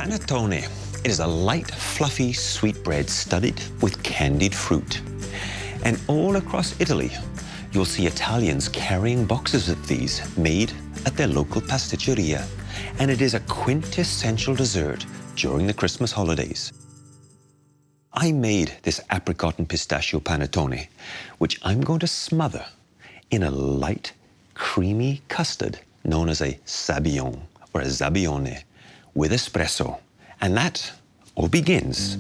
Panettone. It is a light, fluffy sweetbread studded with candied fruit. And all across Italy, you'll see Italians carrying boxes of these made at their local pasticceria. And it is a quintessential dessert during the Christmas holidays. I made this apricot and pistachio panettone, which I'm going to smother in a light, creamy custard known as a sabayon or a zabaione with espresso. And that all begins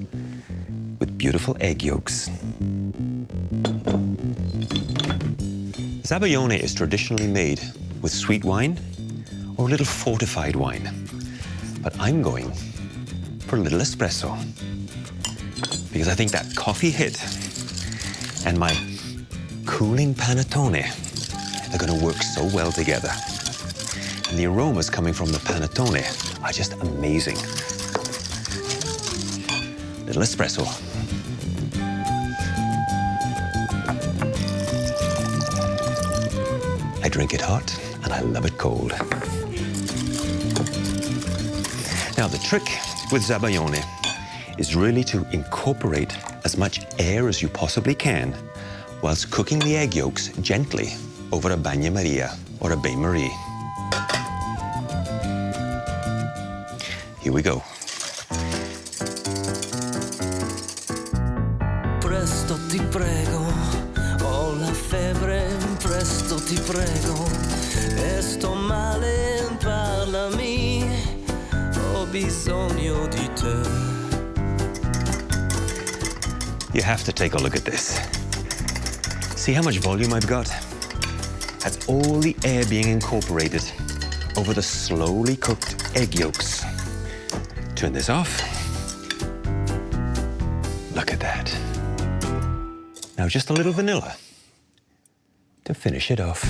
with beautiful egg yolks. Zabaione is traditionally made with sweet wine or a little fortified wine. But I'm going for a little espresso because I think that coffee hit and my cooling panettone are going to work so well together. And the aromas coming from the panettone are just amazing. Little espresso. I drink it hot and I love it cold. Now the trick with zabaione is really to incorporate as much air as you possibly can whilst cooking the egg yolks gently over a bagnomaria or a bain-marie. Here we go. Presto ti prego, ho la febbre, presto ti prego, e sto male, parlami, ho bisogno di te. You have to take a look at this. See how much volume I've got? That's all the air being incorporated over the slowly cooked egg yolks. Turn this off. Look at that. Now just a little vanilla to finish it off.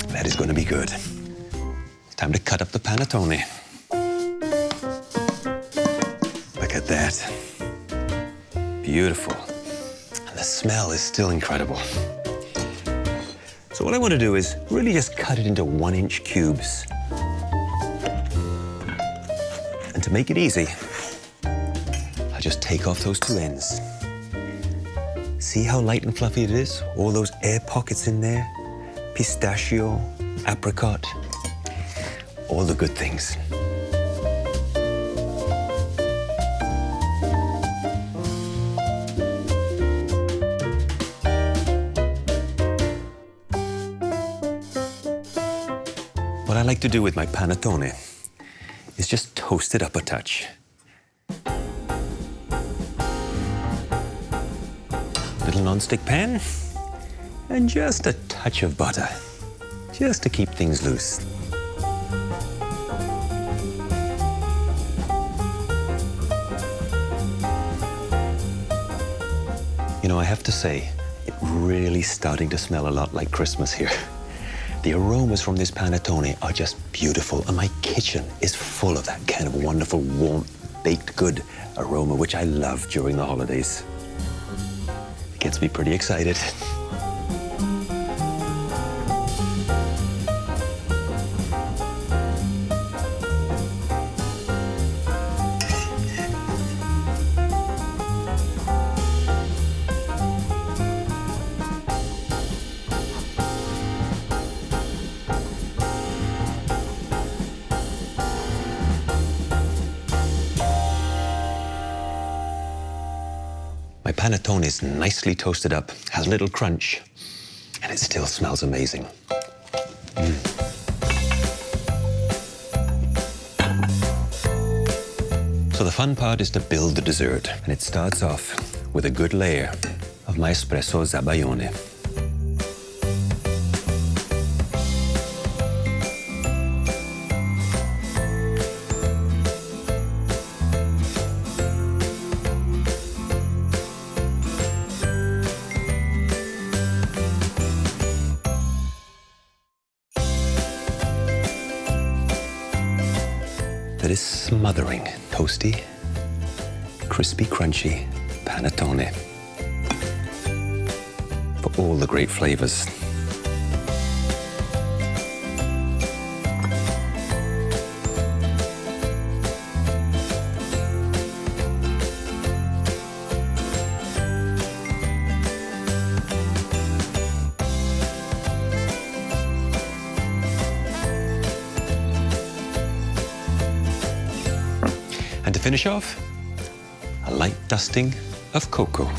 That is going to be good. It's time to cut up the panettone. Look at that. Beautiful. And the smell is still incredible. So what I want to do is really just cut it into 1-inch cubes. And to make it easy, I'll just take off those two ends. See how light and fluffy it is? All those air pockets in there. Pistachio, apricot, all the good things. What I like to do with my panettone is just toast it up a touch. Little non-stick pan. And just a touch of butter, just to keep things loose. You know, I have to say, it really starting to smell a lot like Christmas here. The aromas from this panettone are just beautiful, and my kitchen is full of that kind of wonderful, warm, baked good aroma, which I love during the holidays. It gets me pretty excited. My panettone is nicely toasted up, has a little crunch, and it still smells amazing. So the fun part is to build the dessert, and it starts off with a good layer of my espresso zabaione. that is smothering toasty, crispy, crunchy panettone for all the great flavors. And to finish off, a light dusting of cocoa.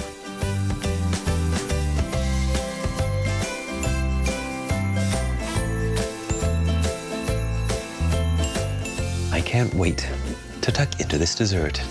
I can't wait to tuck into this dessert.